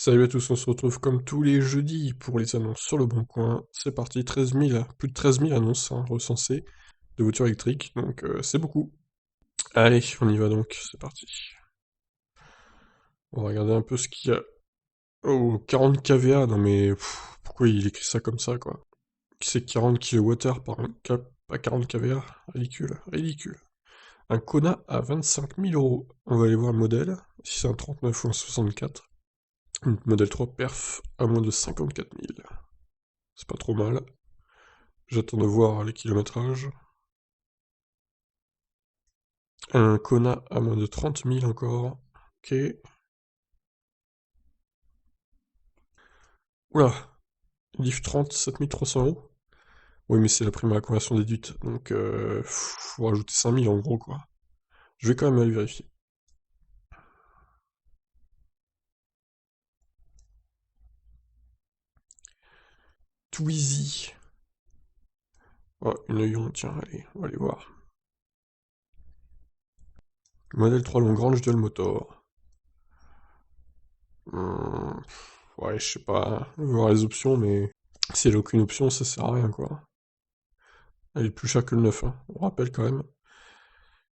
Salut à tous, on se retrouve comme tous les jeudis pour les annonces sur le Bon Coin. C'est parti, 13 000, plus de 13 000 annonces recensées de voitures électriques, donc c'est beaucoup. Allez, on y va donc, c'est parti. On va regarder un peu ce qu'il y a. Oh, 40 kVA, non mais pourquoi il écrit ça comme ça quoi? Qui c'est 40 kWh par pas 40 kVA? Ridicule, ridicule. Un Kona à 25 000 euros. On va aller voir le modèle, si c'est un 39 ou un 64. Une modèle 3 perf à moins de 54 000. C'est pas trop mal. J'attends de voir les kilométrages. Un Kona à moins de 30 000 encore. Ok. Oula, Diff 30, 7 300 euros. Oui, mais c'est la prime à la conversion déduite, donc faut rajouter 5 000 en gros, quoi. Je vais quand même aller vérifier. Twizy. Oh, une Ion, tiens, allez, on va aller voir. Modèle 3 Longrange Dual Motor. Hmm, ouais, je sais pas, on va voir les options, mais si elle a aucune option, ça sert à rien, quoi. Elle est plus chère que le neuf, hein, on rappelle quand même.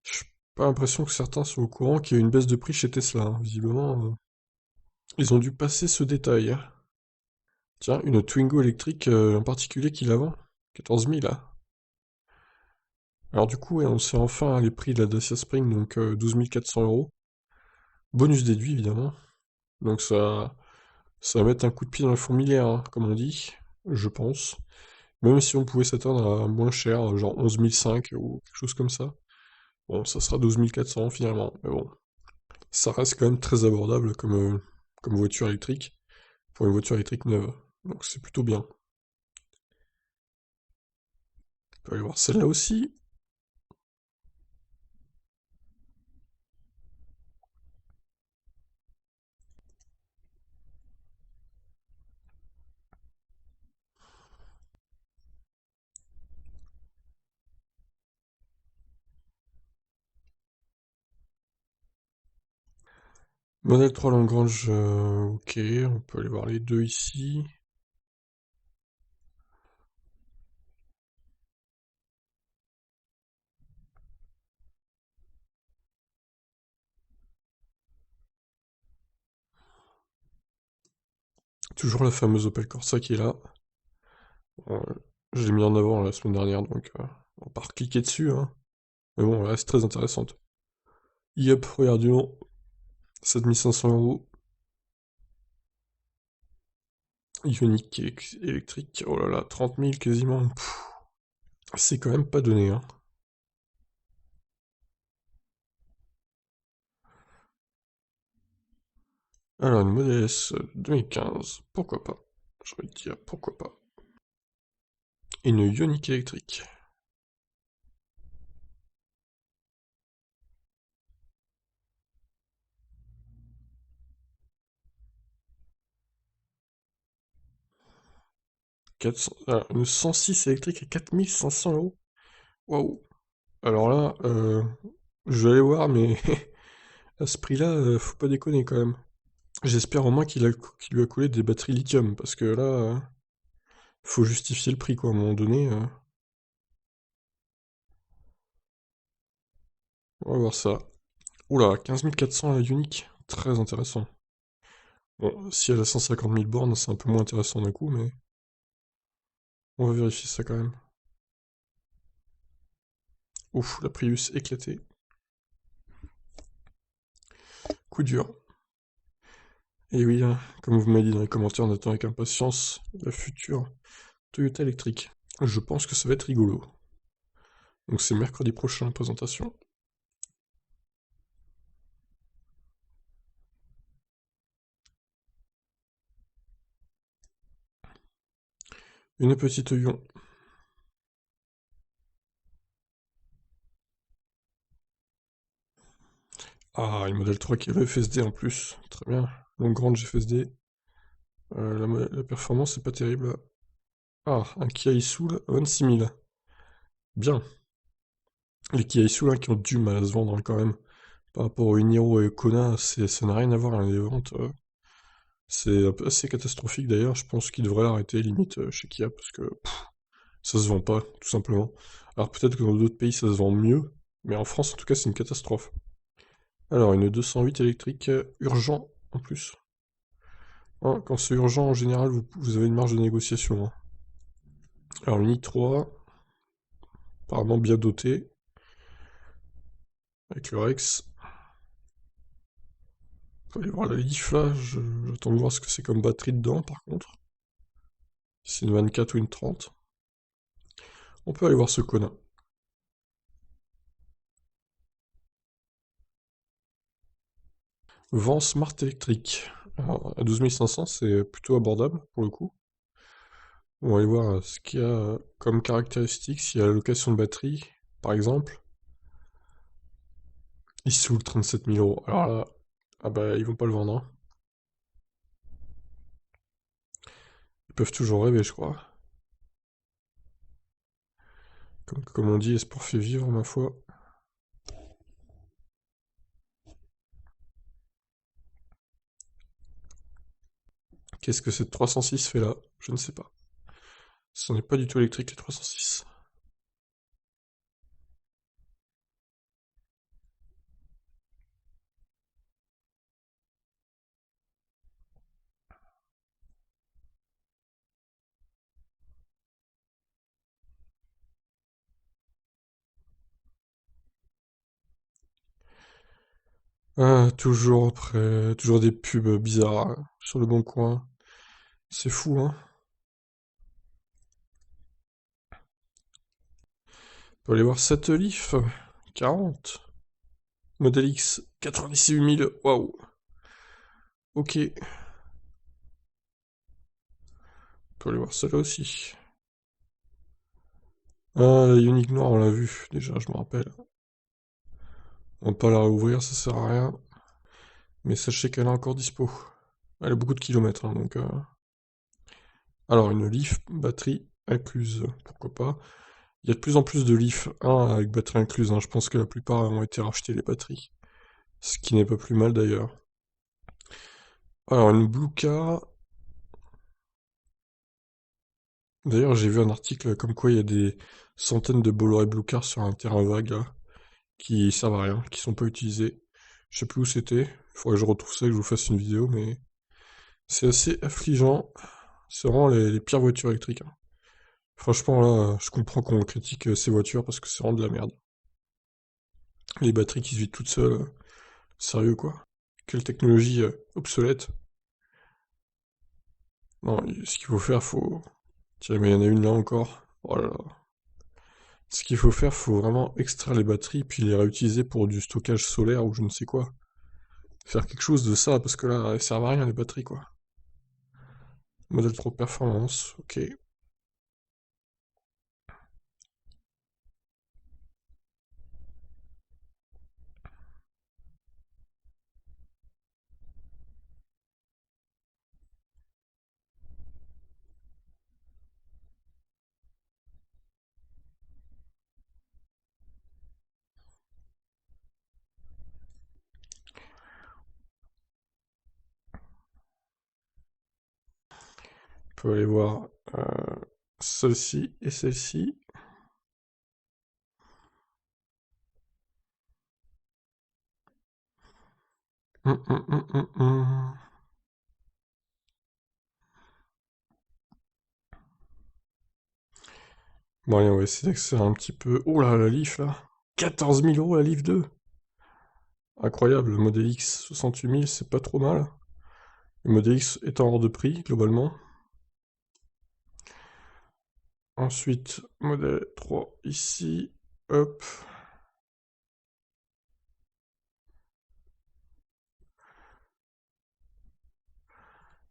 J'ai pas l'impression que certains sont au courant qu'il y a eu une baisse de prix chez Tesla, hein. Visiblement, ils ont dû passer ce détail, hein. Tiens, une Twingo électrique en particulier qui la vend. 14 000, là. Alors du coup, ouais, on sait enfin les prix de la Dacia Spring, donc 12 400 euros. Bonus déduit, évidemment. Donc ça va mettre un coup de pied dans la fourmilière, hein, comme on dit, je pense. Même si on pouvait s'attendre à moins cher, genre 11 500 ou quelque chose comme ça. Bon, ça sera 12 400 finalement, mais bon. Ça reste quand même très abordable comme voiture électrique, pour une voiture électrique neuve. Donc c'est plutôt bien. On peut aller voir celle-là aussi. Modèle 3 Lagrange, ok, on peut aller voir les deux ici. Toujours la fameuse Opel Corsa qui est là. Euh, je l'ai mis en avant la semaine dernière, donc on va pas cliquer dessus, hein. Mais bon, elle reste très intéressante. Yep, regardons, 7500 euros. Ioniq électrique, oh là là, 30 000 quasiment. C'est quand même pas donné, hein. Alors, une Model S 2015, pourquoi pas? J'ai envie de dire, pourquoi pas. Une Ioniq électrique. 400, une 106 électrique à 4500 euros. Waouh. Alors là, je vais aller voir, mais à ce prix-là, faut pas déconner quand même. J'espère au moins qu'il lui a coulé des batteries lithium, parce que là, faut justifier le prix, quoi, à un moment donné. On va voir ça. Oula, 15 400 à la Unique. Très intéressant. Bon, si elle a 150 000 bornes, c'est un peu moins intéressant d'un coup, mais on va vérifier ça quand même. Ouf, la Prius éclatée. Coup dur. Et oui, hein, comme vous m'avez dit dans les commentaires, on attend avec impatience la future Toyota électrique. Je pense que ça va être rigolo. Donc c'est mercredi prochain la présentation. Une petite Ion. Ah, une modèle 3 qui a le FSD en plus. Très bien. Donc grande FSD. La performance c'est pas terrible. Ah, un Kia Soul 26 000. Bien. Les Kia Soul hein, qui ont du mal à se vendre hein, quand même. Par rapport au Niro et au Kona, ça n'a rien à voir, hein, les ventes. C'est un peu assez catastrophique d'ailleurs, je pense qu'ils devraient l'arrêter limite chez Kia parce que ça se vend pas, tout simplement. Alors peut-être que dans d'autres pays ça se vend mieux, mais en France en tout cas c'est une catastrophe. Alors une 208 électrique urgent en plus. Hein, quand c'est urgent en général vous avez une marge de négociation. Hein. Alors le i3, apparemment bien doté, avec le Rex. On va aller voir la Leaf là, j'attends de voir ce que c'est comme batterie dedans par contre. Si c'est une 24 ou une 30. On peut aller voir ce Kona. Vent Smart électrique. Alors, à 12 500, c'est plutôt abordable pour le coup. On va aller voir ce qu'il y a comme caractéristique, s'il y a la location de batterie, par exemple. Il saoule 37 000 euros. Alors là, ah bah ils vont pas le vendre. Hein. Ils peuvent toujours rêver, je crois. Comme on dit, espoir fait vivre, ma foi. Qu'est-ce que cette 306 fait là? Je ne sais pas. Ce n'est pas du tout électrique les 306. Ah, toujours après, toujours des pubs bizarres hein, sur le bon coin. C'est fou, hein. On peut aller voir cette Leaf 40. Model X 98 000. Waouh. Ok. On peut aller voir celle-là aussi. Ah, la Ioniq noire, on l'a vu déjà, je me rappelle. On va pas la réouvrir, ça sert à rien. Mais sachez qu'elle est encore dispo. Elle a beaucoup de kilomètres, hein, donc... Alors, une Leaf batterie incluse, pourquoi pas. Il y a de plus en plus de Leaf 1 avec batterie incluse, hein. Je pense que la plupart ont été rachetés les batteries. Ce qui n'est pas plus mal d'ailleurs. Alors, une Blue Car. D'ailleurs, j'ai vu un article comme quoi il y a des centaines de Bolloré Blue Car sur un terrain vague, là, qui servent à rien, qui sont pas utilisés. Je sais plus où c'était. Il faudrait que je retrouve ça et que je vous fasse une vidéo, mais c'est assez affligeant. C'est vraiment les pires voitures électriques. Hein. Franchement, là, je comprends qu'on critique ces voitures parce que c'est vraiment de la merde. Les batteries qui se vident toutes seules, sérieux quoi. Quelle technologie obsolète. Non, ce qu'il faut faire, faut... Tiens, mais il y en a une là encore. Oh là là. Ce qu'il faut faire, faut vraiment extraire les batteries puis les réutiliser pour du stockage solaire ou je ne sais quoi. Faire quelque chose de ça, parce que là, elles servent à rien les batteries quoi. Modèle trop performance, ok. On peut aller voir celle-ci et celle-ci. Hum. Bon allez, on va essayer d'accélérer un petit peu. Oh là, la Leaf là. 14 000 euros la Leaf 2. Incroyable, le Model X 68 000, c'est pas trop mal. Le Model X est hors de prix, globalement. Ensuite, Model 3 ici. Hop.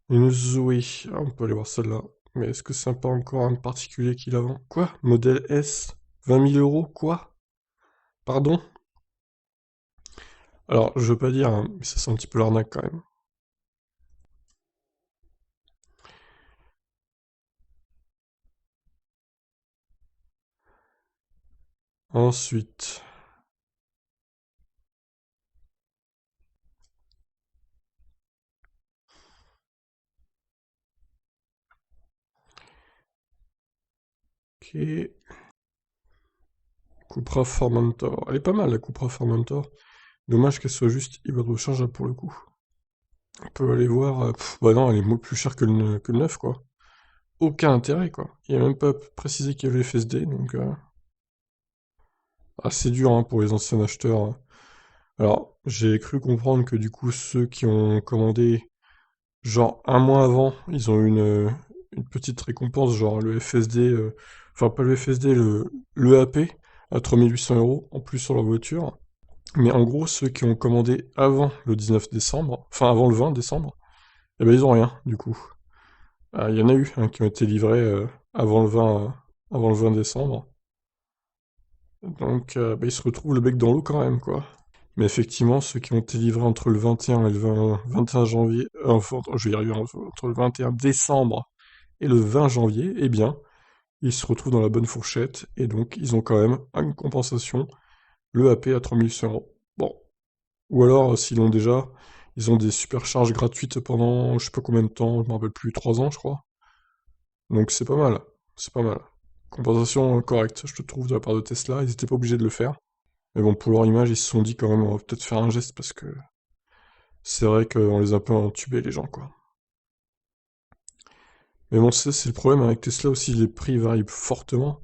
Une Zoé. Ah, on peut aller voir celle-là. Mais est-ce que c'est pas encore un particulier qui la vend? Quoi? Modèle S? 20 000 euros? Quoi? Pardon? Alors, je veux pas dire, hein, mais ça sent un petit peu l'arnaque quand même. Ensuite, Ok. Cupra Formentor. Elle est pas mal la Cupra Formentor. Dommage qu'elle soit juste hybride rechargeable pour le coup. On peut aller voir. Bah non, elle est plus chère que le neuf, quoi. Aucun intérêt, quoi. Il a même pas précisé qu'il y avait le FSD, donc assez dur hein, pour les anciens acheteurs, hein. Alors, j'ai cru comprendre que du coup, ceux qui ont commandé genre un mois avant, ils ont eu une petite récompense, genre le FSD, enfin pas le FSD, le AP à 3800 € en plus sur leur voiture. Mais en gros, ceux qui ont commandé avant le 19 décembre, enfin avant le 20 décembre, eh ben ils ont rien du coup. Il y en a eu hein, qui ont été livrés avant le 20 décembre. Donc bah, ils se retrouvent le bec dans l'eau quand même quoi. Mais effectivement, ceux qui ont été livrés entre le 21 et le 21 janvier, enfin, je vais y arriver, entre le 21 décembre et le 20 janvier, eh bien, ils se retrouvent dans la bonne fourchette, et donc ils ont quand même une compensation, le AP à 3100 €. Bon. Ou alors, s'ils l'ont déjà, ils ont des supercharges gratuites pendant je sais pas combien de temps, je me rappelle plus, 3 ans je crois. Donc c'est pas mal, c'est pas mal. Compensation correcte, je te trouve, de la part de Tesla, ils étaient pas obligés de le faire. Mais bon, pour leur image, ils se sont dit quand même, on va peut-être faire un geste parce que c'est vrai qu'on les a un peu entubés, les gens, quoi. Mais bon, c'est le problème avec Tesla aussi, les prix varient fortement.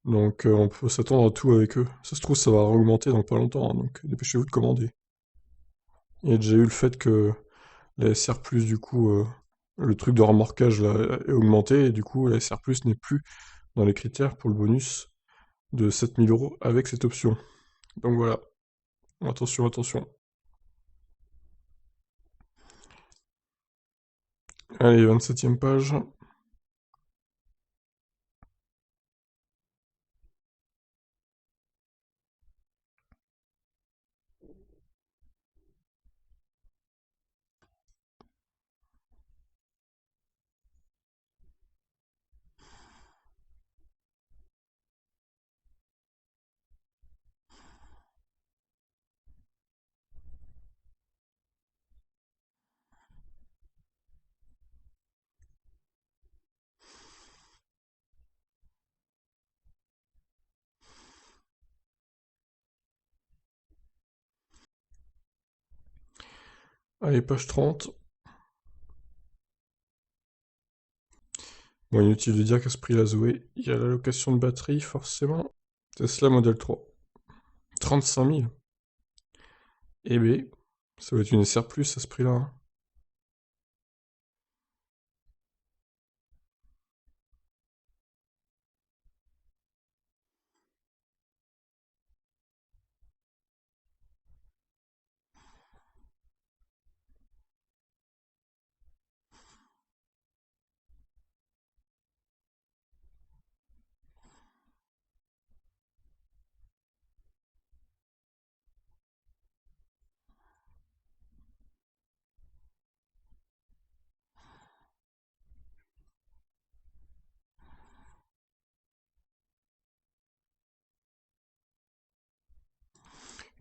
Donc on peut s'attendre à tout avec eux. Ça se trouve, ça va augmenter dans pas longtemps, hein, donc dépêchez-vous de commander. Il y a déjà eu le fait que la SR+, du coup, le truc de remorquage là, est augmenté, et du coup, la SR+, n'est plus dans les critères pour le bonus de 7000 € avec cette option. Donc voilà, attention, attention. Allez, 27e page. Allez, page 30. Bon, inutile de dire qu'à ce prix-là, Zoé, il y a l'allocation de batterie, forcément. Tesla Model 3. 35 000. Eh ben, ça va être une SR+, à ce prix-là, hein.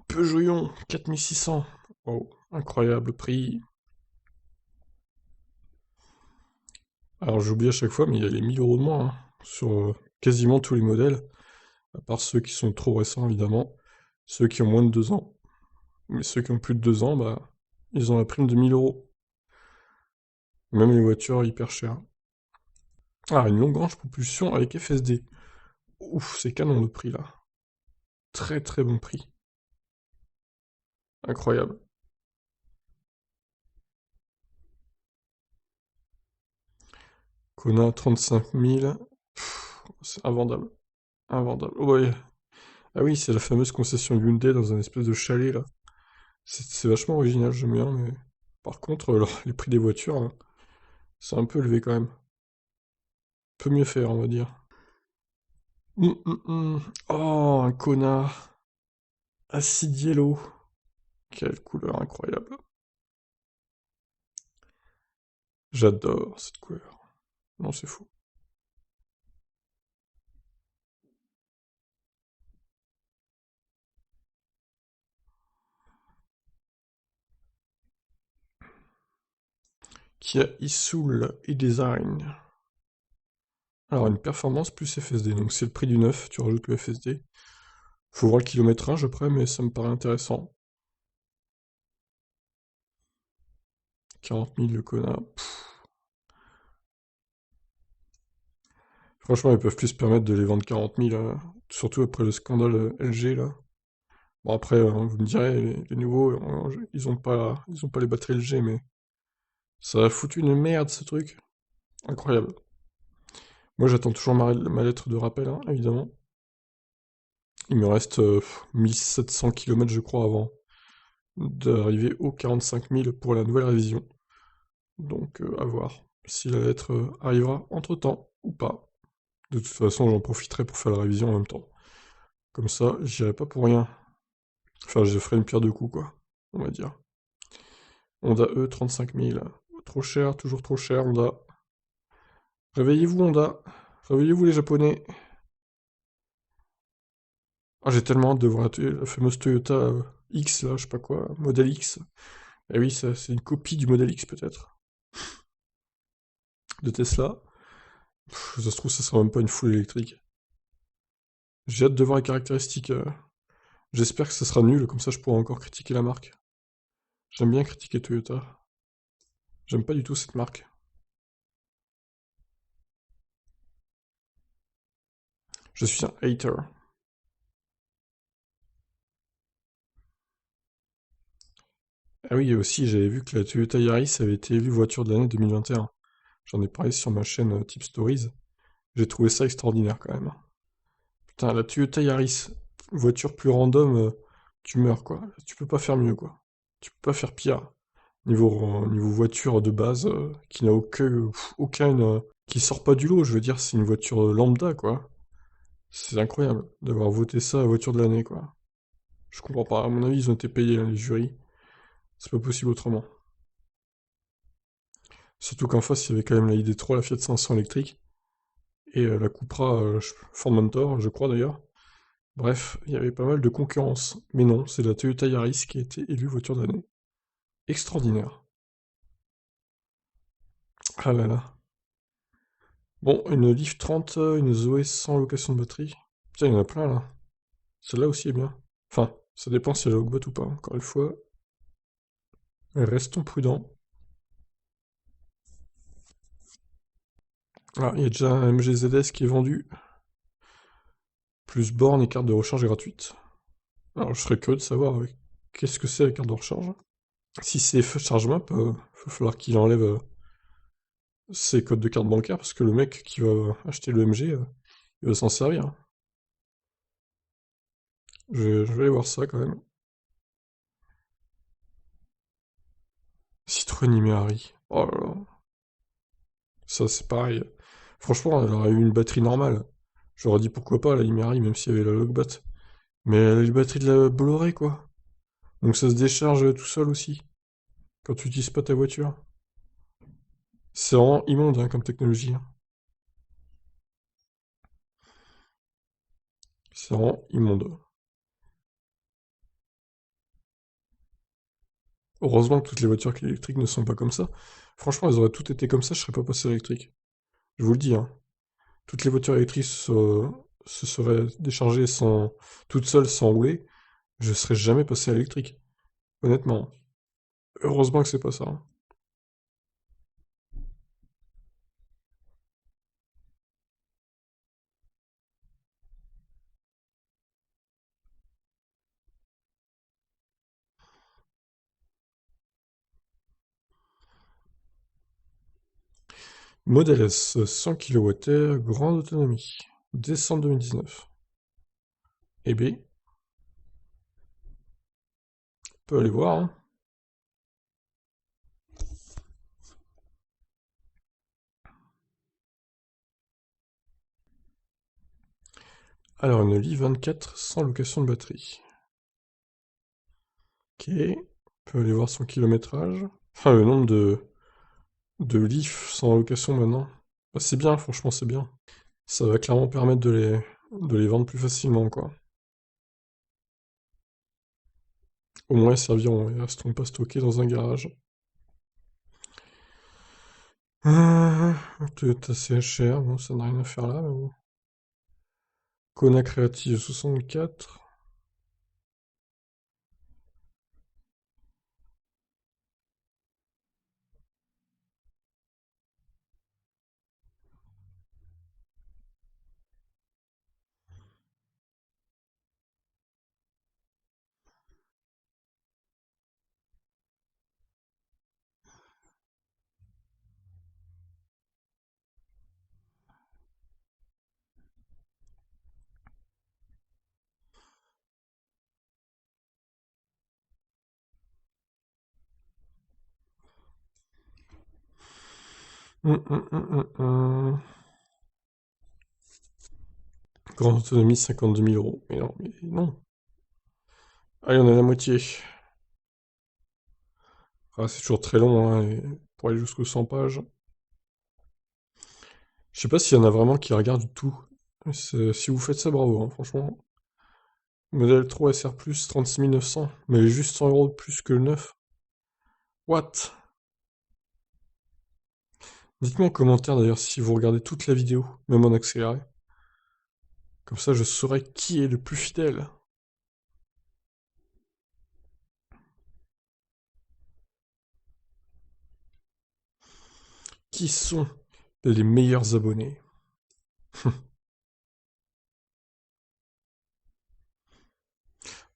Peugeot 4600. Oh, incroyable prix. Alors j'oublie à chaque fois, mais il y a les 1000 € de moins hein, sur quasiment tous les modèles, à part ceux qui sont trop récents évidemment, ceux qui ont moins de 2 ans. Mais ceux qui ont plus de 2 ans, bah, ils ont la prime de 1000 €. Même les voitures hyper chères. Ah, une longue range propulsion avec FSD. Ouf, c'est canon le prix là. Très très bon prix. Incroyable. Kona 35 000. C'est invendable. Invendable. Oh, ouais. Ah oui, c'est la fameuse concession Hyundai dans un espèce de chalet là. C'est vachement original, j'aime bien, mais par contre, les prix des voitures, hein, c'est un peu élevé quand même. Peut mieux faire, on va dire. Oh, un connard. Acid Yellow. Quelle couleur incroyable. J'adore cette couleur. Non, c'est fou. Kia e-Soul e-Design. Alors, une performance plus FSD, donc c'est le prix du neuf, tu rajoutes le FSD. Faut voir le kilométrage après, mais ça me paraît intéressant. 40 000 le Kona. Franchement, ils peuvent plus se permettre de les vendre 40 000, surtout après le scandale LG là. Bon après, vous me direz, les nouveaux, ils ont pas les batteries LG, mais ça a foutu une merde ce truc. Incroyable. Moi j'attends toujours ma lettre de rappel, hein, évidemment. Il me reste 1700 km je crois avant d'arriver aux 45 000 pour la nouvelle révision. Donc à voir si la lettre arrivera entre-temps ou pas. De toute façon j'en profiterai pour faire la révision en même temps. Comme ça, j'irai pas pour rien. Enfin, je ferai une pierre deux coups, quoi, on va dire. Honda E, 35 000. Trop cher, toujours trop cher, Honda. Réveillez-vous, Honda. Réveillez-vous, les Japonais. Ah, j'ai tellement hâte de voir la fameuse Toyota X, là, je sais pas quoi, modèle X. Eh oui, ça, c'est une copie du modèle X, peut-être, de Tesla. Ça se trouve, ça sera même pas une full électrique. J'ai hâte de voir les caractéristiques. J'espère que ça sera nul, comme ça je pourrai encore critiquer la marque. J'aime bien critiquer Toyota. J'aime pas du tout cette marque. Je suis un hater. Ah oui, et aussi, j'avais vu que la Toyota Yaris avait été élue voiture de l'année 2021. J'en ai parlé sur ma chaîne Tip Stories. J'ai trouvé ça extraordinaire quand même. Putain, la Toyota Yaris, voiture plus random, tu meurs quoi. Tu peux pas faire mieux quoi. Tu peux pas faire pire. Niveau voiture de base, qui n'a aucun, qui sort pas du lot, je veux dire, c'est une voiture lambda quoi. C'est incroyable d'avoir voté ça à voiture de l'année quoi. Je comprends pas, à mon avis, ils ont été payés, hein, les jurys. C'est pas possible autrement. Surtout qu'en face, il y avait quand même la ID3, la Fiat 500 électrique, et la Cupra Formentor, je crois d'ailleurs. Bref, il y avait pas mal de concurrence. Mais non, c'est la Toyota Yaris qui a été élue voiture de l'année. Extraordinaire. Ah là là. Bon, une Leaf 30, une Zoé sans location de batterie. Putain, il y en a plein là. Celle-là aussi est bien. Enfin, ça dépend si elle a Ogbot ou pas, encore une fois. Restons prudents. Ah, il y a déjà un MG ZS qui est vendu. Plus borne et carte de recharge gratuite. Alors, je serais curieux de savoir qu'est-ce que c'est la carte de recharge. Si c'est ChargeMap, va falloir qu'il enlève ses codes de carte bancaire parce que le mec qui va acheter le MG, il va s'en servir. Je vais aller voir ça quand même. Citroën Ymeri. Oh là là. Ça, c'est pareil. Franchement, elle aurait eu une batterie normale. J'aurais dit pourquoi pas la Ymeri, même s'il y avait la Logbat. Mais elle a une batterie de la Bolloré, quoi. Donc ça se décharge tout seul aussi, quand tu utilises pas ta voiture. C'est vraiment immonde hein, comme technologie, hein. C'est vraiment immonde. Heureusement que toutes les voitures électriques ne sont pas comme ça. Franchement, elles auraient toutes été comme ça, je serais pas passé électrique. Je vous le dis, hein. Toutes les voitures électriques se seraient déchargées toutes seules sans rouler, je serais jamais passé à l'électrique. Honnêtement. Heureusement que c'est pas ça, hein. Model S, 100 kWh, grande autonomie. Décembre 2019. Eh bien, on peut aller voir, hein. Alors, une Li 24 sans location de batterie. Ok. On peut aller voir son kilométrage. Enfin, le nombre de Leaf sans location maintenant. Bah, c'est bien, franchement, c'est bien. Ça va clairement permettre de les vendre plus facilement, quoi. Au moins, ils serviront, ils resteront pas stockés dans un garage. Toyota CHR, bon, ça n'a rien à faire là, mais bon. Kona Creative 64. Grande autonomie, 52 000 euros. Mais non, mais non. Allez, on est à la moitié. Ah, c'est toujours très long, hein, pour aller jusqu'aux 100 pages. Je sais pas s'il y en a vraiment qui regardent du tout. Si vous faites ça, bravo, hein, franchement. Modèle 3 SR+, 36 900. Mais juste 100 euros de plus que le neuf. What? Dites-moi en commentaire d'ailleurs si vous regardez toute la vidéo, même en accéléré. Comme ça, je saurai qui est le plus fidèle. Qui sont les meilleurs abonnés?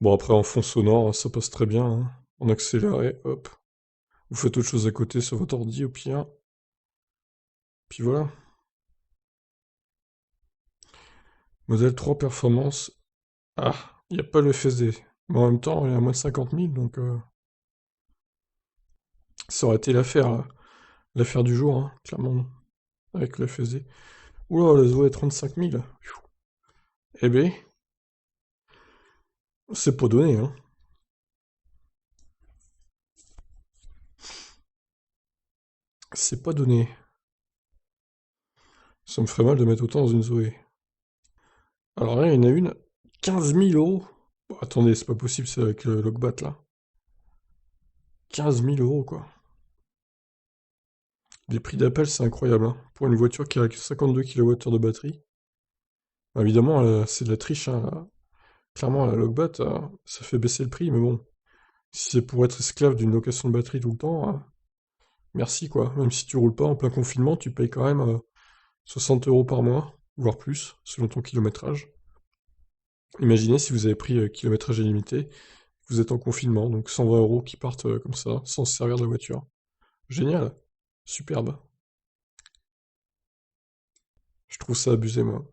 Bon, après, en fond sonore, ça passe très bien, hein. En accéléré, hop. Vous faites autre chose à côté sur votre ordi, au pire. Puis voilà. Modèle 3 performance. Ah, il n'y a pas le FSD. Mais en même temps, il y a moins de 50 000, donc ça aurait été l'affaire du jour, hein, clairement, avec le FSD. Oula, la Zoé 35 000. Eh ben, c'est pas donné, hein. C'est pas donné. Ça me ferait mal de mettre autant dans une Zoé. Alors là, il y en a une, 15 000 euros. Bon, attendez, c'est pas possible, c'est avec le Logbat là. 15 000 euros, quoi. Les prix d'appel, c'est incroyable, hein. Pour une voiture qui a 52 kWh de batterie. Bah, évidemment, c'est de la triche, hein, là. Clairement, la Logbat, ça fait baisser le prix, mais bon. Si c'est pour être esclave d'une location de batterie tout le temps, merci, quoi. Même si tu roules pas en plein confinement, tu payes quand même 60 euros par mois, voire plus, selon ton kilométrage. Imaginez si vous avez pris kilométrage illimité, vous êtes en confinement, donc 120 euros qui partent comme ça, sans se servir de la voiture. Génial, superbe. Je trouve ça abusé, moi.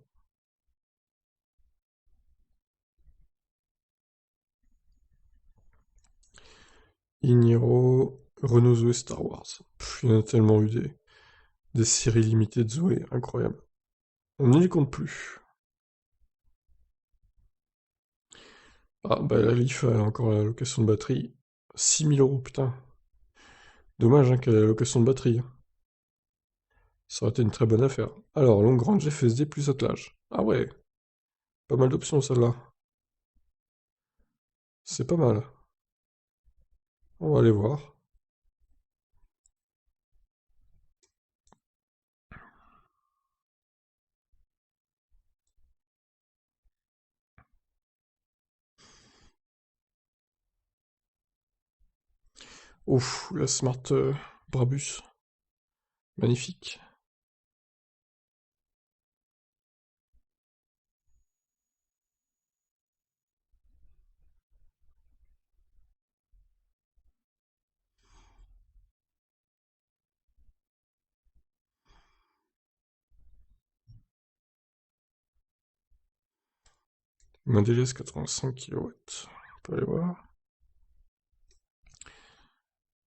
Igniro, Renault Zoé Star Wars. Il y en a tellement eu des séries limitées de Zoé, incroyable. On ne les compte plus. Ah, bah la Leaf, elle a encore la location de batterie. 6 000 euros, putain. Dommage, hein, qu'elle ait la location de batterie, hein. Ça aurait été une très bonne affaire. Alors, longue range FSD plus attelage. Ah ouais, pas mal d'options celle-là. C'est pas mal. On va aller voir. Ouf, la Smart Brabus. Magnifique. Modélez 85 kW. On peut aller voir.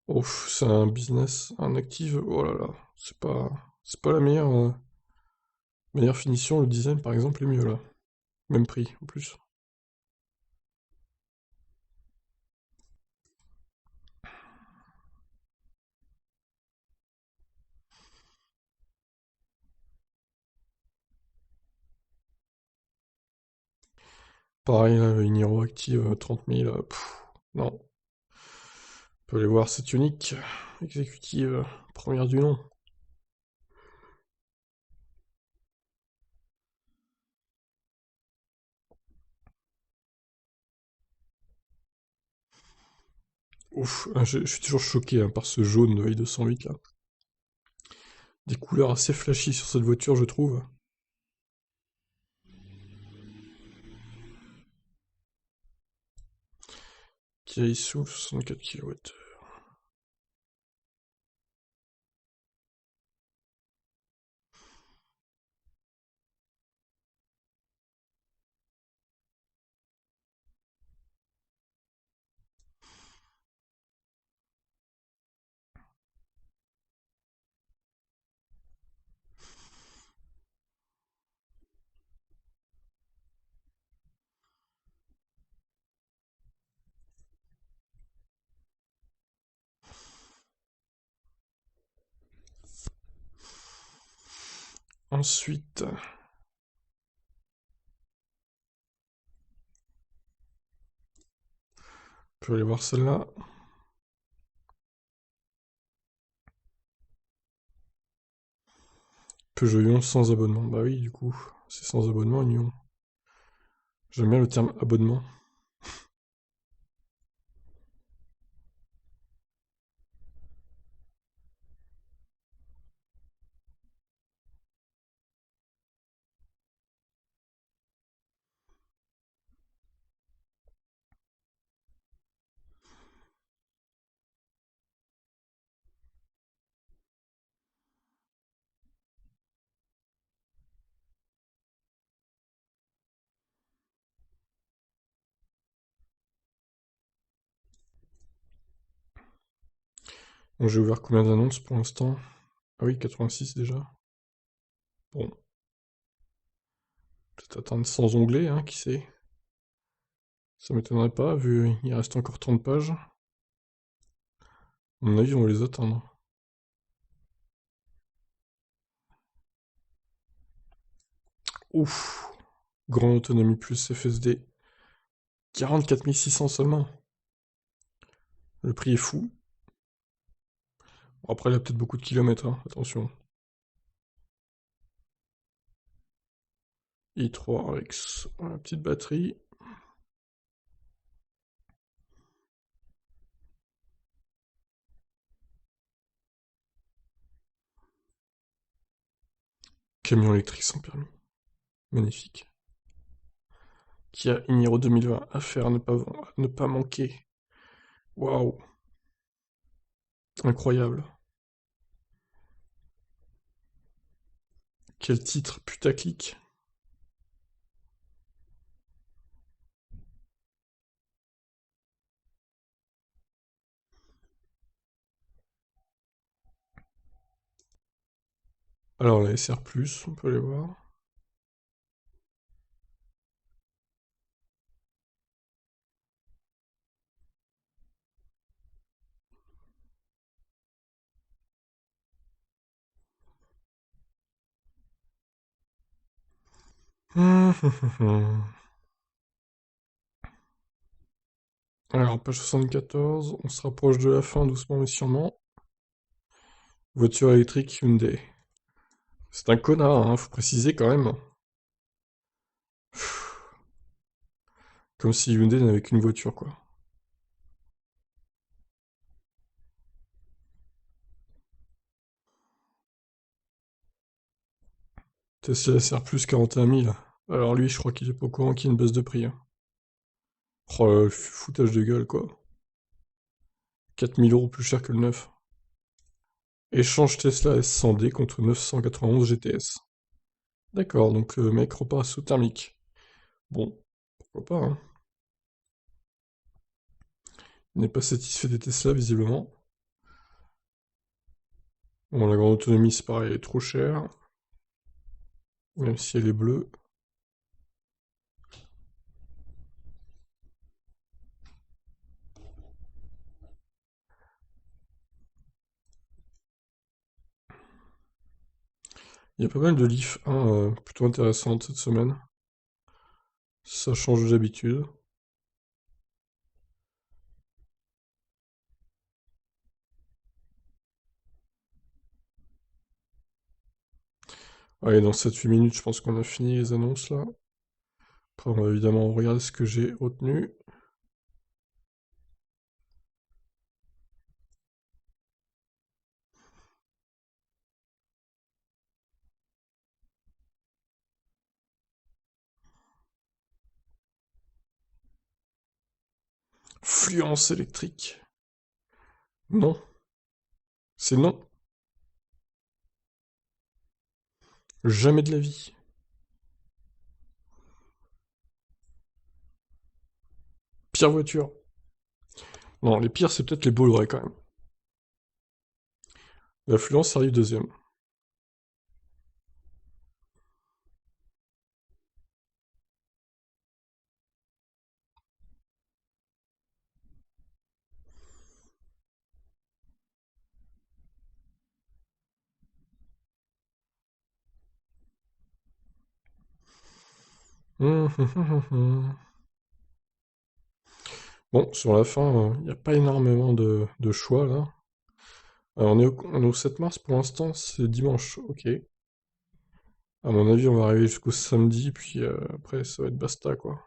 Ouf, c'est un business, un active. Oh là là, c'est pas la meilleure finition. Le design, par exemple, est mieux là. Même prix, en plus. Pareil, là, une Hero Active 30 000. Non. On peut aller voir cette unique exécutive, première du nom. Ouf, je suis toujours choqué hein, par ce jaune de i208 là. Des couleurs assez flashy sur cette voiture, je trouve. Kia Isuzu 64 kW. Ensuite, on peut aller voir celle-là. Peugeot Ion sans abonnement. Bah oui, du coup, c'est sans abonnement, Ion. J'aime bien le terme abonnement. Bon, j'ai ouvert combien d'annonces pour l'instant? Ah oui, 86 déjà. Bon, peut-être attendre sans onglet, hein, qui sait. Ça m'étonnerait pas, vu il reste encore 30 pages. À mon avis, on va les attendre. Ouf! Grande autonomie plus FSD. 44 600 seulement. Le prix est fou. Bon, après, il y a peut-être beaucoup de kilomètres, hein, attention. i3 avec la petite batterie. Camion électrique sans permis. Magnifique. Kia Niro 2020. Affaire à ne pas manquer. Waouh! Incroyable. Quel titre putaclic. Alors, la SR+, on peut aller voir. Alors, page 74, on se rapproche de la fin doucement mais sûrement. Voiture électrique Hyundai. C'est un connard, hein, faut préciser quand même. Comme si Hyundai n'avait qu'une voiture, quoi. Tesla SR plus 41 000. Alors lui, je crois qu'il est pas au courant qu'il y a une baisse de prix, hein. Oh, le foutage de gueule, quoi. 4 000 € plus cher que le neuf. Échange Tesla S100D contre 991 GTS. D'accord, donc le mec repart sous thermique. Bon, pourquoi pas, hein. Il n'est pas satisfait des Tesla, visiblement. Bon, la grande autonomie, c'est pareil, elle est trop chère. Même si elle est bleue. Il y a pas mal de Leaf 1 plutôt intéressantes cette semaine. Ça change d'habitude. Allez, dans 7-8 minutes, je pense qu'on a fini les annonces là. Après, on va évidemment regarder ce que j'ai retenu. Fluence électrique. Non. C'est non. Jamais de la vie. Pire voiture. Non, les pires, c'est peut-être les Bolloré quand même. La Fluence arrive deuxième. Bon, sur la fin, il n'y a pas énormément de choix là. On est au 7 mars pour l'instant, c'est dimanche, ok. À mon avis, on va arriver jusqu'au samedi, puis après, ça va être basta quoi.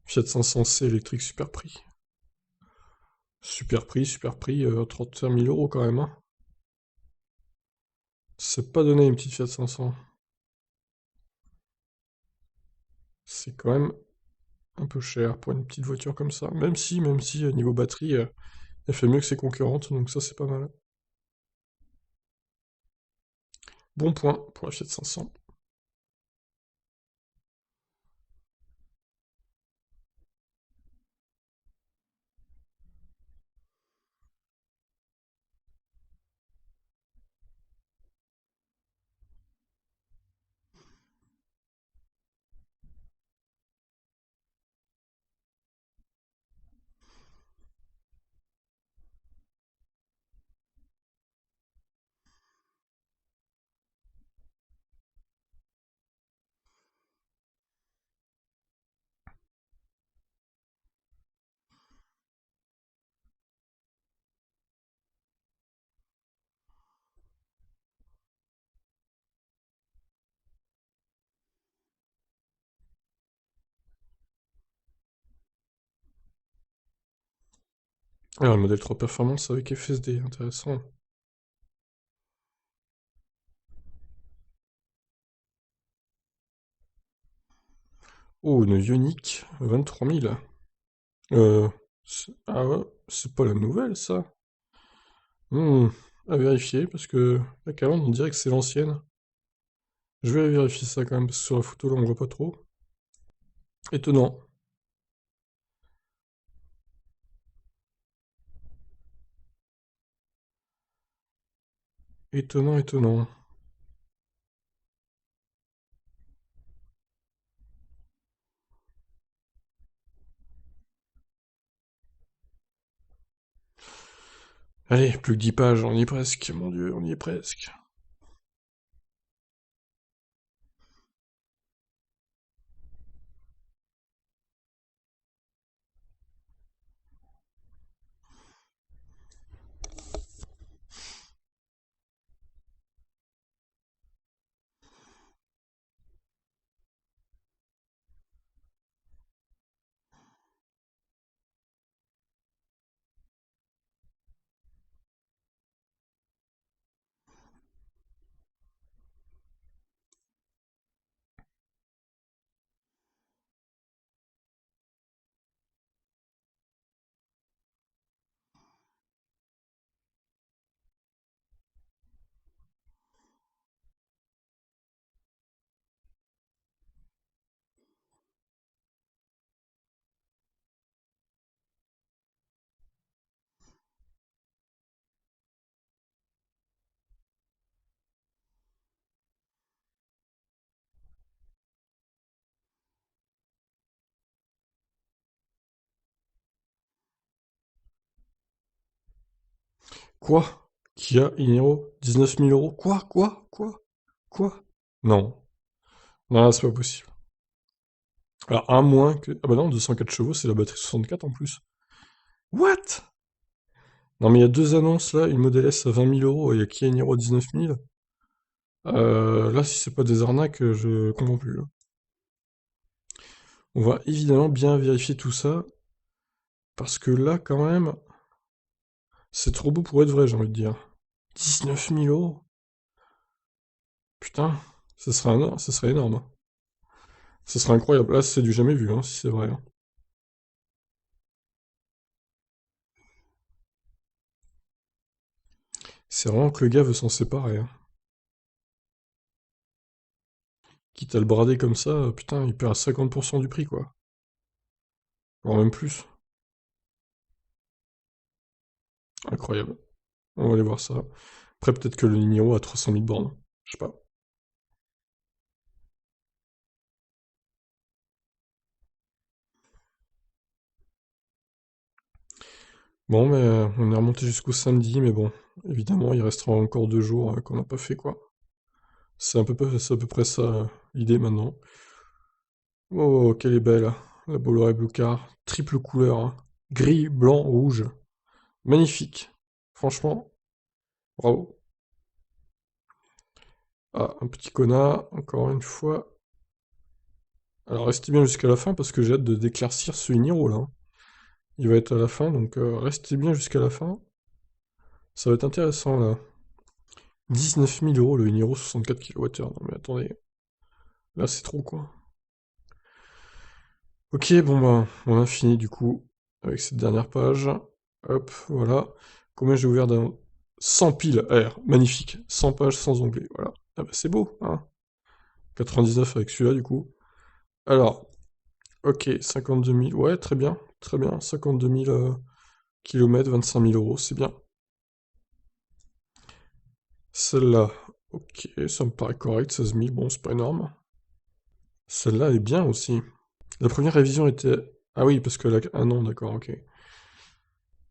Fiat 500C électrique super prix. Super prix, 35 000 euros quand même, hein. C'est pas donné une petite Fiat 500. C'est quand même un peu cher pour une petite voiture comme ça. Même si, niveau batterie, elle fait mieux que ses concurrentes, donc ça c'est pas mal. Bon point pour la Fiat 500. Ah, le modèle 3 Performance avec FSD, intéressant. Oh, une Ioniq, 23 000. Euh, ah ouais, c'est pas la nouvelle ça. Hmm, à vérifier, parce que la calandre, on dirait que c'est l'ancienne. Je vais aller vérifier ça quand même, parce que sur la photo là on voit pas trop. Étonnant. Étonnant, étonnant. Allez, plus que 10 pages, on y est presque, mon dieu, on y est presque. Quoi? Kia Iniro, 19 000 euros? Quoi? Non. Non, c'est pas possible. Alors, à moins que... Ah bah non, 204 chevaux, c'est la batterie 64 en plus. What? Non mais il y a deux annonces là, une Model S à 20 000 euros et il y a Kia Niro à 19 000. Là, si c'est pas des arnaques, je comprends plus, là. On va évidemment bien vérifier tout ça, parce que là, quand même, c'est trop beau pour être vrai, j'ai envie de dire. 19 000 euros? Putain, ça serait énorme, hein. Ça serait incroyable. Là, c'est du jamais vu, hein, si c'est vrai, hein. C'est vraiment que le gars veut s'en séparer, hein. Quitte à le brader comme ça, putain, il perd à 50% du prix, quoi. Voire même plus. Incroyable. On va aller voir ça. Après, peut-être que le numéro a 300 000 bornes. Je sais pas. Bon, mais on est remonté jusqu'au samedi, mais bon. Évidemment, il restera encore 2 jours qu'on n'a pas fait, quoi. C'est à peu près ça, l'idée maintenant. Oh, quelle est belle, la Bolloré Blue Car. Triple couleur, hein. Gris, blanc, rouge. Magnifique. Franchement, bravo. Ah, un petit connard, encore une fois. Alors, restez bien jusqu'à la fin, parce que j'ai hâte de d'éclaircir ce Niro, là, hein. Il va être à la fin, donc restez bien jusqu'à la fin. Ça va être intéressant, là. 19 000 € le Niro 64 kWh. Non, mais attendez. Là, c'est trop, quoi. Ok, bon, ben, on a fini, du coup, avec cette dernière page. Hop, voilà. Combien j'ai ouvert d'un... 100 piles R, magnifique. 100 pages sans onglet, voilà. Ah bah c'est beau, hein. 99 avec celui-là, du coup. Alors, ok, 52 000, ouais, très bien, très bien. 52 000 kilomètres, 25 000 €, c'est bien. Celle-là, ok, ça me paraît correct, 16 000, bon, c'est pas énorme. Celle-là est bien aussi. La première révision était... Ah oui, parce que la... Ah non, d'accord, ok.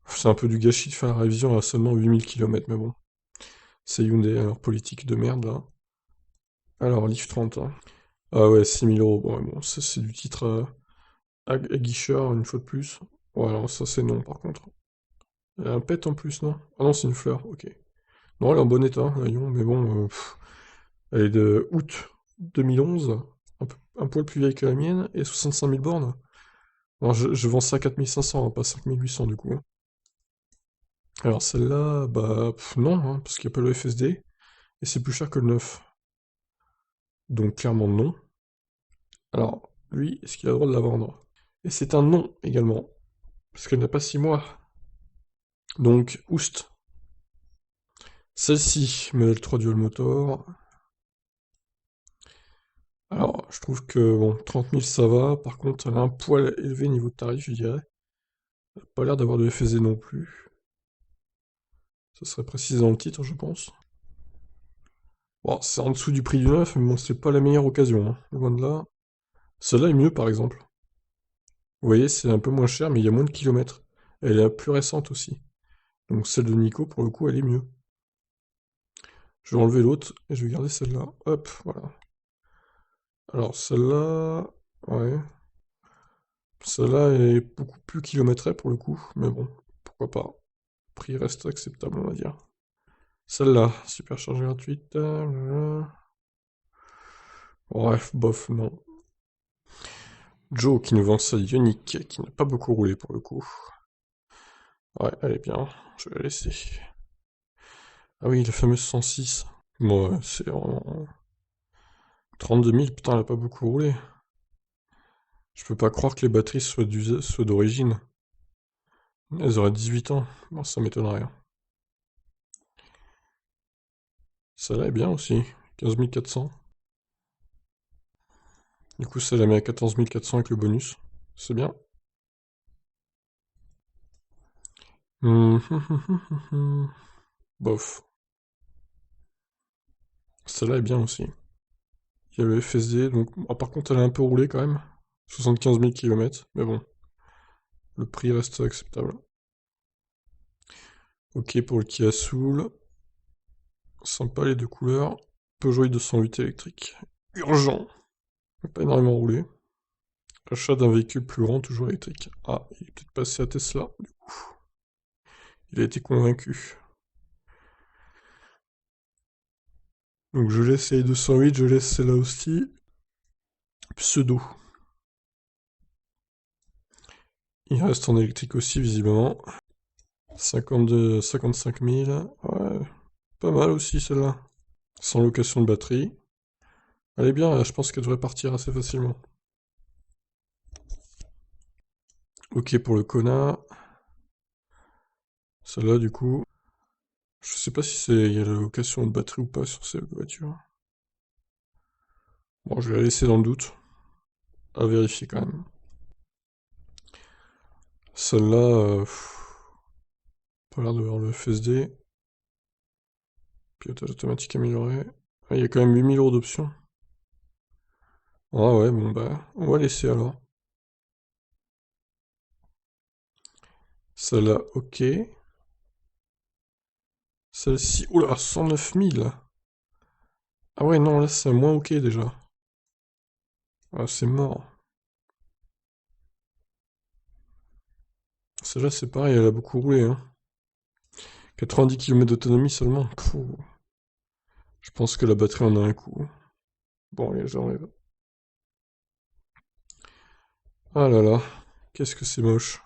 C'est un peu du gâchis de faire la révision à seulement 8 000 kilomètres, mais bon. C'est Hyundai, leur politique de merde, là. Alors, Leaf 30, hein. Ah ouais, 6 000 €, bon, ouais, bon, ça c'est du titre aguicheur, une fois de plus. Ouais, alors ça c'est non, par contre. Elle a un pet en plus, non? Ah non, c'est une fleur, ok. Non, elle est en bon état, la Ion, mais bon, elle est de août 2011, un poil plus vieille que la mienne, et 65 000 bornes. Alors, je vends ça à 4 500, hein, pas 5 800 du coup, hein. Alors celle-là, bah non, hein, parce qu'il n'y a pas le FSD, et c'est plus cher que le neuf. Donc clairement non. Alors, lui, est-ce qu'il a le droit de la vendre? Et c'est un non également, parce qu'elle n'a pas 6 mois. Donc, oust. Celle-ci, modèle 3 dual motor. Alors, je trouve que, bon, 30 000 ça va, par contre, elle a un poil élevé niveau tarif, je dirais. Elle a pas l'air d'avoir de FSD non plus. Ça serait précisé dans le titre, je pense. Bon, c'est en dessous du prix du neuf, mais bon, c'est pas la meilleure occasion, hein, loin de là. Celle-là est mieux, par exemple. Vous voyez, c'est un peu moins cher, mais il y a moins de kilomètres. Elle est plus récente aussi. Donc celle de Nico, pour le coup, elle est mieux. Je vais enlever l'autre, et je vais garder celle-là. Hop, voilà. Alors, celle-là... Ouais. Celle-là est beaucoup plus kilométrée, pour le coup, mais bon, pourquoi pas. Prix reste acceptable, on va dire. Celle-là, supercharge gratuite. Bref, bof, non. Joe qui nous vend sa Ioniq, qui n'a pas beaucoup roulé pour le coup. Ouais, elle est bien, je vais la laisser. Ah oui, la fameuse 106. Moi, c'est en 32 000, putain, elle a pas beaucoup roulé. Je peux pas croire que les batteries soient d'origine. Elles auraient 18 ans. Bon, ça m'étonnerait. Celle-là est bien aussi, 15 400. Du coup, ça la met à 14 400 avec le bonus. C'est bien. Hum, hum, hum, hum, hum, hum. Bof. Celle-là est bien aussi. Il y a le FSD, donc... Ah, par contre, elle a un peu roulé quand même. 75 000 km, mais bon. Le prix reste acceptable. Ok pour le Kia Soul. Sympa les deux couleurs. Peugeot 208 électrique. Urgent. Pas énormément roulé. Achat d'un véhicule plus grand, toujours électrique. Ah, il est peut-être passé à Tesla. Il a été convaincu. Donc je laisse les 208, je laisse celle-là aussi. Pseudo. Il reste en électrique aussi, visiblement. 52, 55 000. Ouais, pas mal aussi celle-là. Sans location de batterie. Elle est bien, je pense qu'elle devrait partir assez facilement. Ok pour le Kona. Celle-là, du coup, je sais pas si il y a la location de batterie ou pas sur cette voiture. Bon, je vais la laisser dans le doute. À vérifier quand même. Celle-là, pas l'air d'avoir le FSD. Pilotage automatique amélioré. Ah, il y a quand même 8000 € d'options. Ah ouais, bon bah, on va laisser alors. Celle-là, ok. Celle-ci, oula, 109 000. Ah ouais, non, là c'est moins ok déjà. Ah, c'est mort. Celle-là, c'est pareil, elle a beaucoup roulé, hein. 90 km d'autonomie seulement. Pouh. Je pense que la batterie en a un coup. Bon, allez, j'enlève. Ah là là, qu'est-ce que c'est moche.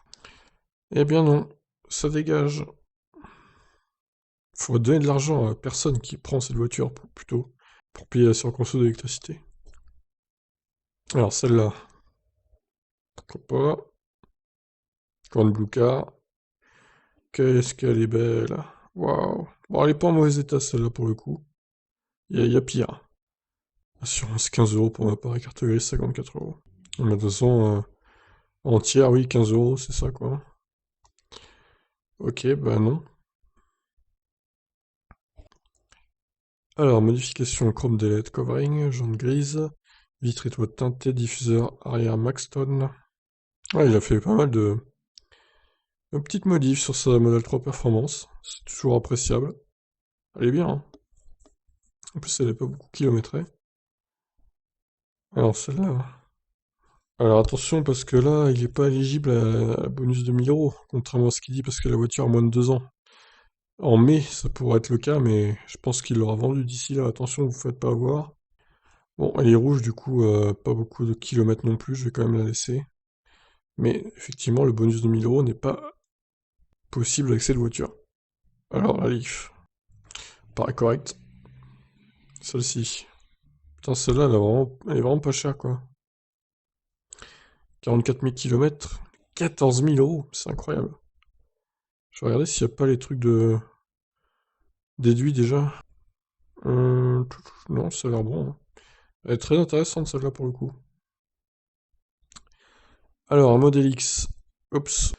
Eh bien non, ça dégage. Faut donner de l'argent à personne qui prend cette voiture, plutôt, pour payer la surconso d'électricité. Alors celle-là, pourquoi pas. Grande Blue Car. Qu'est-ce qu'elle est belle. Waouh. Bon, elle est pas en mauvais état celle-là pour le coup. Il y a pire. Assurance 15 € pour ma part, et carte grise 54 €. Mais de toute façon, entière, oui, 15 €, c'est ça quoi. Ok, bah non. Alors, modification chrome delete covering, jaune grise, vitre et toit teinté, diffuseur arrière Maxton. Ouais, il a fait pas mal de petites modifs sur sa Model 3 Performance. C'est toujours appréciable. Elle est bien, hein. En plus, elle n'est pas beaucoup kilométrée. Alors, celle-là. Alors, attention, parce que là, il n'est pas éligible à bonus de 1000 €, contrairement à ce qu'il dit, parce que la voiture a moins de 2 ans. En mai, ça pourrait être le cas, mais je pense qu'il l'aura vendu d'ici là. Attention, vous ne faites pas avoir. Bon, elle est rouge, du coup, pas beaucoup de kilomètres non plus, je vais quand même la laisser. Mais effectivement, le bonus de 1000 € n'est pas possible avec cette voiture. Alors, la Leaf, paraît correcte. Celle-ci. Putain, celle-là, elle est vraiment pas chère, quoi. 44 000 km, 14 000 €, c'est incroyable. Je vais regarder s'il n'y a pas les trucs de déduits déjà. Non, ça a l'air bon, hein. Elle est très intéressante celle-là pour le coup. Alors, un Model X. Oups,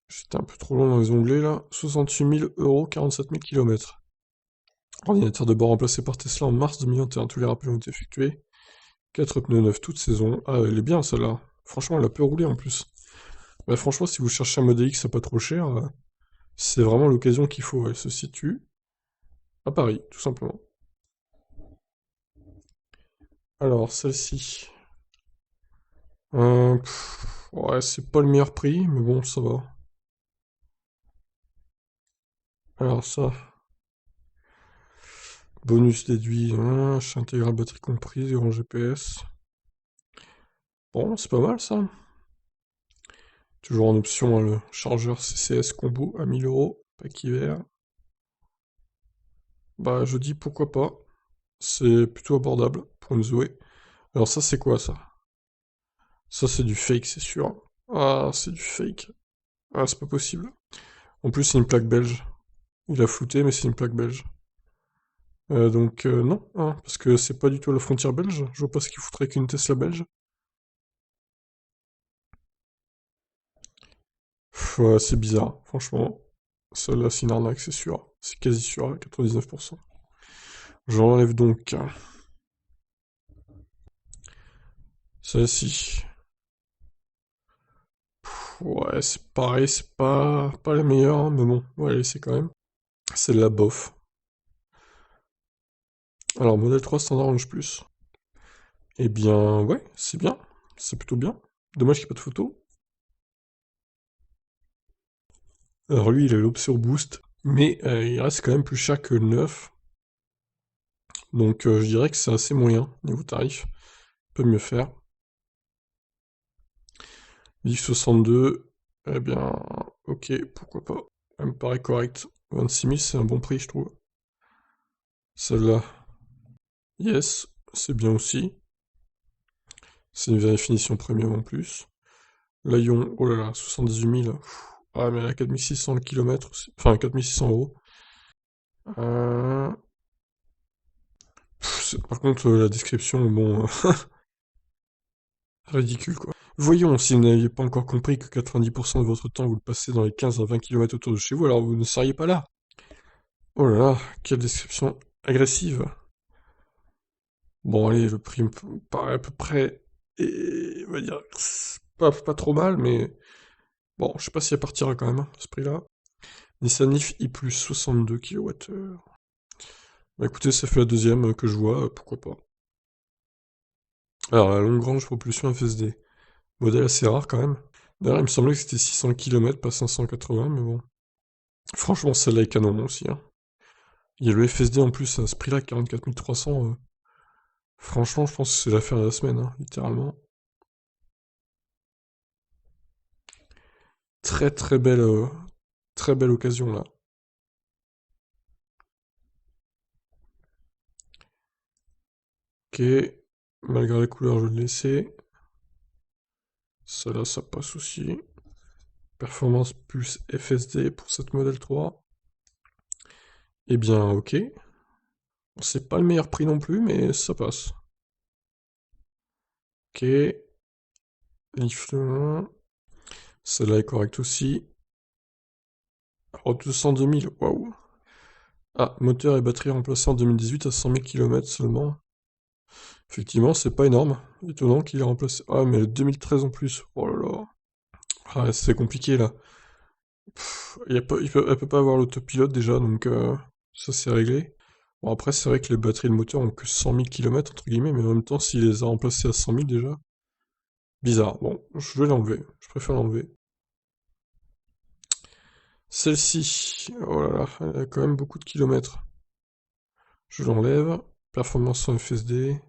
j'étais un peu trop long dans les onglets là. 68 000 €, 47 000 km. Ordinateur de bord remplacé par Tesla en mars 2021. Tous les rappels ont été effectués. 4 pneus neufs toute saison. Ah, elle est bien celle-là. Franchement, elle a peu roulé en plus. Bah, franchement, si vous cherchez un Model X à pas trop cher, c'est vraiment l'occasion qu'il faut. Elle se situe à Paris, tout simplement. Alors, celle-ci. Ouais, c'est pas le meilleur prix, mais bon, ça va. Alors ça, bonus déduit, hein, achat intégral batterie comprise, en GPS. Bon, c'est pas mal ça. Toujours en option, hein, le chargeur CCS combo à 1000 €, pack hiver. Bah, je dis pourquoi pas. C'est plutôt abordable pour une Zoé. Alors ça, c'est quoi ça? Ça, c'est du fake, c'est sûr. Ah, c'est du fake. Ah, c'est pas possible. En plus, c'est une plaque belge. Il a flouté, mais c'est une plaque belge. Donc non, hein, parce que c'est pas du tout à la frontière belge. Je vois pas ce qu'il foutrait qu'une Tesla belge. Ouais, c'est bizarre, franchement. Celle-là, c'est une arnaque, c'est sûr. C'est quasi sûr, à 99%. J'enlève donc celle-ci. Ouais, c'est pareil, c'est pas la meilleure, hein, mais bon, on va la laisser quand même. Celle-là, bof. Alors, modèle 3 standard Orange Plus. Eh bien, ouais, c'est bien. C'est plutôt bien. Dommage qu'il n'y ait pas de photo. Alors lui, il a l'option boost, mais il reste quand même plus cher que le neuf. Donc je dirais que c'est assez moyen niveau tarif. Peut mieux faire. Liv 62, eh bien, ok, pourquoi pas. Elle me paraît correcte. 26 000, c'est un bon prix, je trouve. Celle-là, yes, c'est bien aussi. C'est une définition premium en plus. La Ion, oh là là, 78 000. Ah, mais elle a 4600 le kilomètre aussi. Enfin, 4600 €. Euh, Par contre, la description, bon, ridicule quoi. Voyons, si vous n'aviez pas encore compris que 90% de votre temps vous le passez dans les 15 à 20 km autour de chez vous, alors vous ne seriez pas là. Oh là là, quelle description agressive. Bon, allez, le prix me paraît à peu près, et on va dire, c'est pas trop mal, mais bon, je sais pas si elle partira quand même, hein, à ce prix-là. Nissan Leaf I+, 62 kWh. Bah écoutez, ça fait la deuxième que je vois, pourquoi pas. Alors, la longue range propulsion FSD. Modèle assez rare quand même. D'ailleurs, il me semblait que c'était 600 km, pas 580, mais bon. Franchement, celle-là est canon aussi, hein. Il y a le FSD en plus à ce prix-là, 44 300. Franchement, je pense que c'est l'affaire de la semaine, hein, littéralement. Très belle occasion là. Ok, malgré la couleur, je vais le laisser. Ça là, ça passe aussi. Performance plus FSD pour cette modèle 3. Eh bien, ok. Bon, c'est pas le meilleur prix non plus, mais ça passe. Ok, Leaf. Celle-là est correcte aussi. Alors, 202 000, waouh. Ah, moteur et batterie remplacés en 2018 à 100 000 km seulement. Effectivement, c'est pas énorme. Étonnant qu'il ait remplacé. Ah, mais 2013 en plus. Oh là là. Ah, c'est compliqué là. Elle peut pas avoir l'autopilote déjà, donc ça c'est réglé. Bon, après, c'est vrai que les batteries de moteur ont que 100 000 km entre guillemets, mais en même temps, s'il les a remplacées à 100 000 déjà. Bizarre. Bon, je vais l'enlever. Je préfère l'enlever. Celle-ci, oh là là, elle a quand même beaucoup de kilomètres. Je l'enlève. Performance en FSD.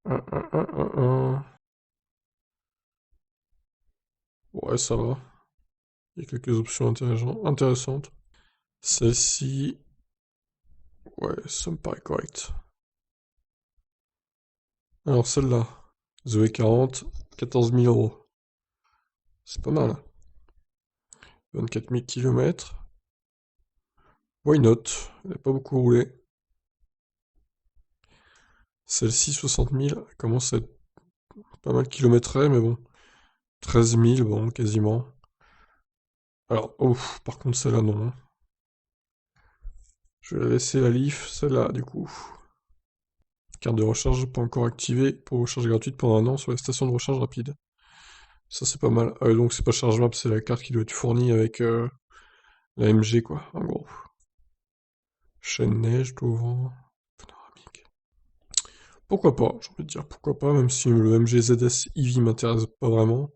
Un. Ouais, ça va. Il y a quelques options intéressantes. Celle-ci, ouais, ça me paraît correct. Alors celle-là, Zoé 40, 14 000 euros. C'est pas mal. 24 000 km. Why not? Elle n'a pas beaucoup roulé. Celle-ci, 60 000, elle commence à être pas mal kilométrée, mais bon. 13 000, bon, quasiment. Alors, ouf, par contre, celle-là, non. Je vais la laisser la Leaf, celle-là, du coup. Carte de recharge pas encore activée pour recharge gratuite pendant un an sur les stations de recharge rapide. Ça, c'est pas mal. Ah, donc, c'est pas chargeable, c'est la carte qui doit être fournie avec la MG, quoi, en gros. Chaîne neige, tout vent. Panoramique. Pourquoi pas, j'ai envie de dire pourquoi pas, même si le MG ZS EV m'intéresse pas vraiment.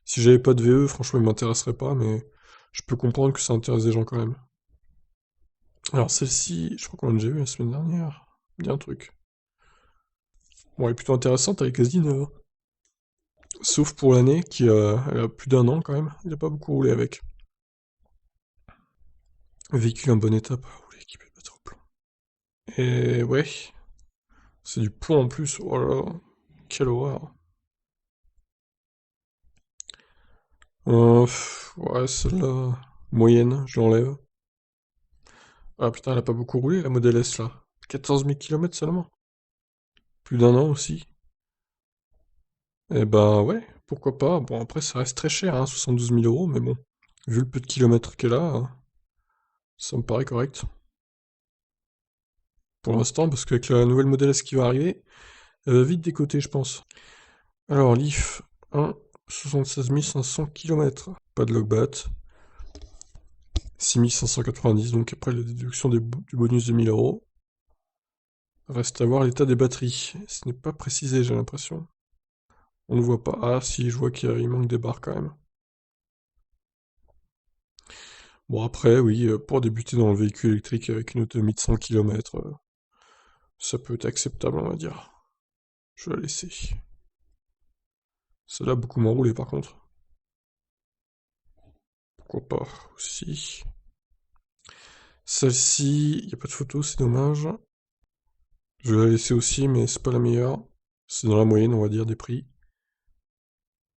Si j'avais pas de VE, franchement, il m'intéresserait pas, mais je peux comprendre que ça intéresse des gens quand même. Alors celle-ci, je crois qu'on l'a déjà vue la semaine dernière. Bien un truc. Bon, elle est plutôt intéressante, elle est quasi neuve. Sauf pour l'année, elle a plus d'un an quand même. Il a pas beaucoup roulé avec. Véhicule en bon état, pas roulé, équipé de batterie au plomb. Et ouais, c'est du plomb en plus. Oh là là, quelle horreur. Ouais, celle-là, moyenne, je l'enlève. Ah putain, elle a pas beaucoup roulé la Model S là. 14 000 km seulement. Plus d'un an aussi. Eh ben ouais, pourquoi pas. Bon, après, ça reste très cher, hein, 72 000 euros, mais bon. Vu le peu de kilomètres qu'elle a, ça me paraît correct. Pour l'instant, parce qu'avec la nouvelle Model S qui va arriver, elle va vite décoter, je pense. Alors, Leaf 1, 76 500 km. Pas de logbat. 6 590, donc après la déduction du bonus de 1000 euros. Reste à voir l'état des batteries. Ce n'est pas précisé, j'ai l'impression. On ne voit pas. Ah, si, je vois qu'il manque des barres quand même. Bon, après, oui, pour débuter dans le véhicule électrique avec une autonomie de 100 km, ça peut être acceptable, on va dire. Je vais la laisser. Celle-là, beaucoup moins roulé par contre. Pourquoi pas aussi. Celle-ci, il n'y a pas de photo, c'est dommage. Je vais la laisser aussi, mais c'est pas la meilleure. C'est dans la moyenne, on va dire, des prix.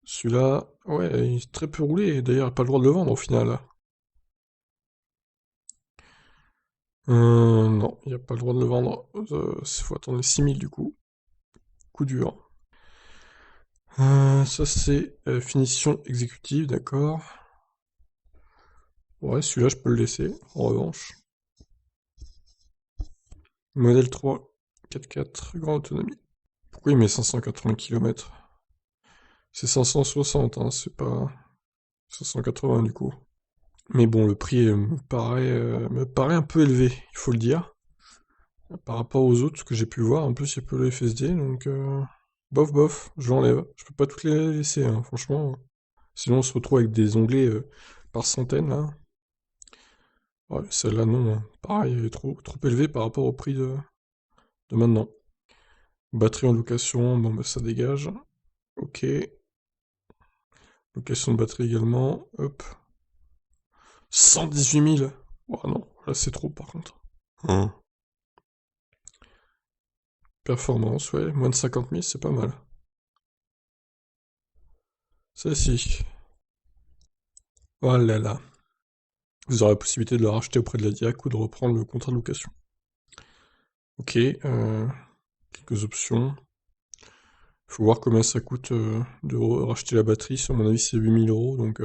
Celui-là, ouais, il est très peu roulé, et d'ailleurs, il n'a pas le droit de le vendre au final. Non, il n'y a pas le droit de le vendre. Il faut attendre les 6000 du coup. Coup dur. Ça c'est finition exécutive, d'accord. Ouais, celui-là je peux le laisser, en revanche. Modèle 3, 4x4, grande autonomie. Pourquoi il met 580 km? C'est 560, hein, c'est pas 580 du coup. Mais bon, le prix me paraît un peu élevé, il faut le dire. Par rapport aux autres que j'ai pu voir, en plus il y a peu le FSD, donc bof bof, je l'enlève. Je peux pas toutes les laisser, hein, franchement. Sinon on se retrouve avec des onglets par centaines là. Ouais, celle-là non, hein. Pareil, elle est trop élevée par rapport au prix de maintenant. Batterie en location, bon bah ça dégage. Ok. Location de batterie également. Hop. 118 000. Oh non, là c'est trop par contre. Hein. Performance, ouais, moins de 50 000, c'est pas mal. Celle-ci. Oh là là. Vous aurez la possibilité de le racheter auprès de la DIAC ou de reprendre le contrat de location. Ok, quelques options. Faut voir combien ça coûte de racheter la batterie. À mon avis, c'est 8 000 euros. Donc,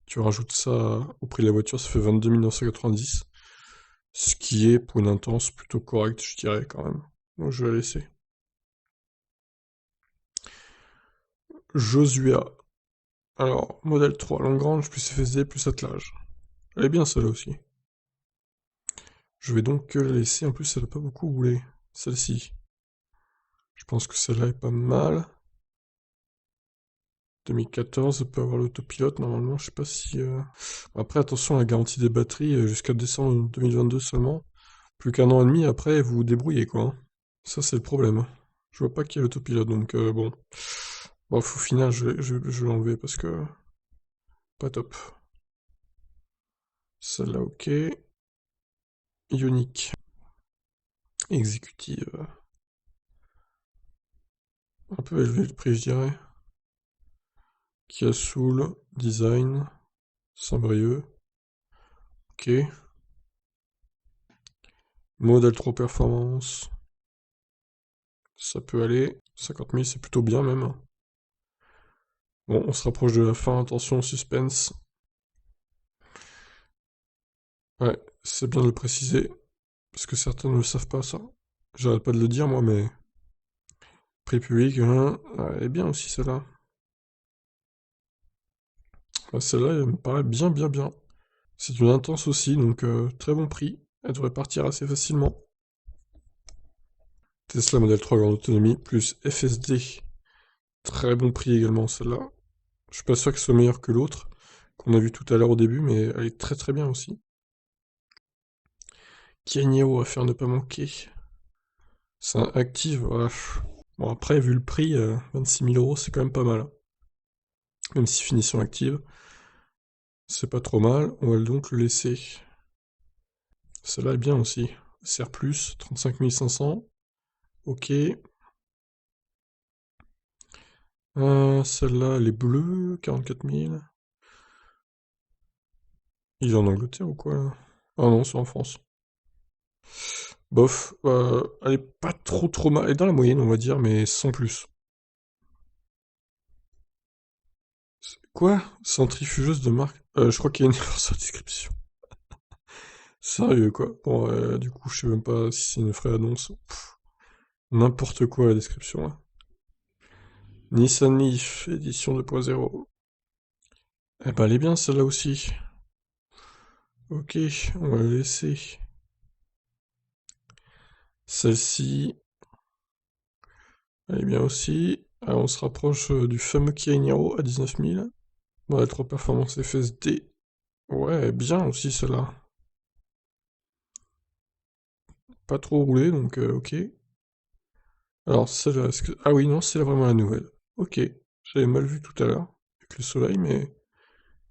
tu rajoutes ça au prix de la voiture, ça fait 22 990. Ce qui est, pour une intense, plutôt correct, je dirais, quand même. Donc, je vais la laisser. Josua. Alors, modèle 3, Lagrange plus FSD plus attelage. Elle est bien celle-là aussi. Je vais donc la laisser. En plus, elle n'a pas beaucoup roulé. Celle-ci. Je pense que celle-là est pas mal. 2014, ça peut avoir l'autopilote, normalement, je sais pas si... Après, attention à la garantie des batteries, jusqu'à décembre 2022 seulement. Plus qu'un an et demi, après, vous vous débrouillez, quoi, hein. Ça, c'est le problème. Je vois pas qu'il y ait l'autopilote, donc bon. Bon, au final, je vais l'enlever parce que... Pas top. Celle-là, ok. Ioniq. Exécutive. Un peu élevé le prix, je dirais. Kia Soul. Design. Saint-Brieuc. Ok. Modèle 3 Performance. Ça peut aller. 50 000, c'est plutôt bien même. Bon, on se rapproche de la fin, attention, suspense. Ouais, c'est bien de le préciser, parce que certains ne le savent pas, ça. J'arrête pas de le dire, moi, mais... Prix public, hein, elle est bien aussi, celle-là. Ouais, celle-là, elle me paraît bien, bien, bien. C'est une intense aussi, donc très bon prix. Elle devrait partir assez facilement. Tesla Model 3 grande autonomie, plus FSD. Très bon prix également, celle-là. Je suis pas sûr qu'elle soit meilleure que l'autre, qu'on a vu tout à l'heure au début, mais elle est très très bien aussi. Kia Niro à faire ne pas manquer. C'est un active, voilà. Bon, après, vu le prix, 26 000 euros, c'est quand même pas mal, hein. Même si finition active, c'est pas trop mal. On va donc le laisser. Celle-là est bien aussi. Serre plus, 35 500. Ok. Celle-là, elle est bleue, 44 000. Il est en Angleterre ou quoi, là? Ah non, c'est en France. Bof, elle est pas trop mal. Elle est dans la moyenne, on va dire, mais sans plus. Quoi? Centrifugeuse de marque? Je crois qu'il y a une erreur sur la description. Sérieux, quoi. Bon, du coup, je sais même pas si c'est une vraie annonce. Pff, n'importe quoi la description, là. Nissan Leaf, édition 2.0. Eh ben, elle est bien, celle-là aussi. Ok, on va la laisser. Celle-ci, elle est bien aussi. Ah, on se rapproche du fameux Kia Niro à 19 000. Bon, la 3 performance FSD. Ouais, bien aussi, celle-là. Pas trop roulé, donc ok. Alors, celle-là, ah oui, non, c'est vraiment la nouvelle. Ok, j'avais mal vu tout à l'heure, avec le soleil, mais...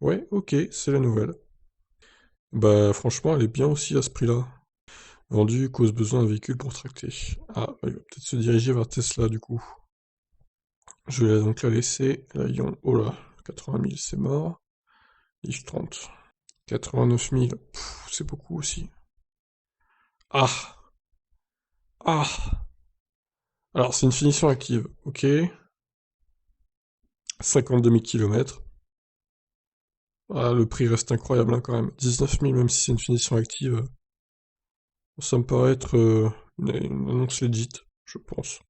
Ouais, ok, c'est la nouvelle. Bah, franchement, elle est bien aussi à ce prix-là. Vendu cause besoin d'un véhicule pour tracter. Ah, bah, il va peut-être se diriger vers Tesla, du coup. Je vais donc la laisser. Là, oh là, 80 000, c'est mort. If 30. 89 000, c'est beaucoup aussi. Ah! Ah! Alors, c'est une finition active, ok. 52 000 km. Ah, le prix reste incroyable hein, quand même. 19 000, même si c'est une finition active, ça me paraît être une annonce legit, je pense.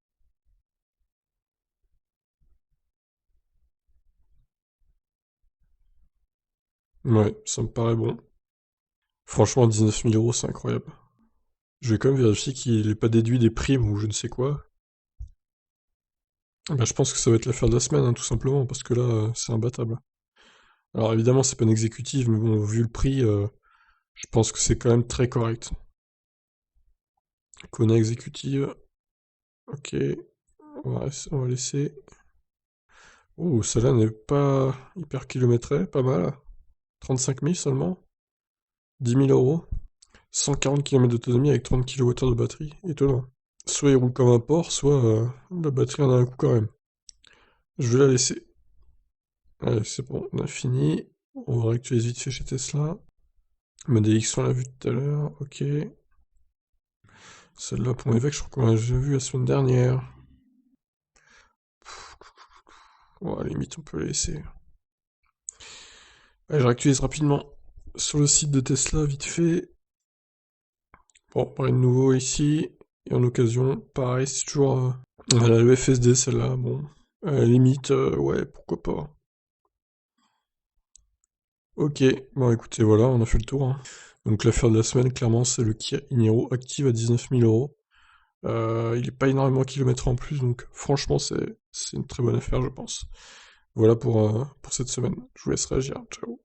Ouais, ça me paraît bon. Franchement, 19 000 euros, c'est incroyable. Je vais quand même vérifier qu'il n'est pas déduit des primes ou je ne sais quoi. Bah, je pense que ça va être l'affaire de la semaine, hein, tout simplement, parce que là, c'est imbattable. Alors évidemment, c'est pas une exécutive, mais bon, vu le prix, je pense que c'est quand même très correct. Kona exécutive, ok, on va laisser. Ouh, celle-là n'est pas hyper kilométrée, pas mal. 35 000 seulement, 10 000 euros, 140 km d'autonomie avec 30 kWh de batterie, étonnant. Soit il roule comme un porc, soit la batterie en a un coup quand même. Je vais la laisser. Allez, c'est bon, on a fini. On va réactualiser vite fait chez Tesla. Modèle X, on l'a vu tout à l'heure, ok. Celle-là pour l'évêque, je crois qu'on l'a déjà vu la semaine dernière. Bon, à la limite, on peut la laisser. Allez, je réactualise rapidement sur le site de Tesla, vite fait. Bon, rien de nouveau ici. Et en occasion, pareil, c'est toujours. Voilà, le FSD, celle-là, bon. À la limite, ouais, pourquoi pas. Ok, bon écoutez, voilà, on a fait le tour, hein. Donc l'affaire de la semaine, clairement, c'est le Kia Niro active à 19 000 euros. Il est pas énormément kilométré en plus, donc franchement, c'est une très bonne affaire, je pense. Voilà pour cette semaine. Je vous laisse réagir. Ciao.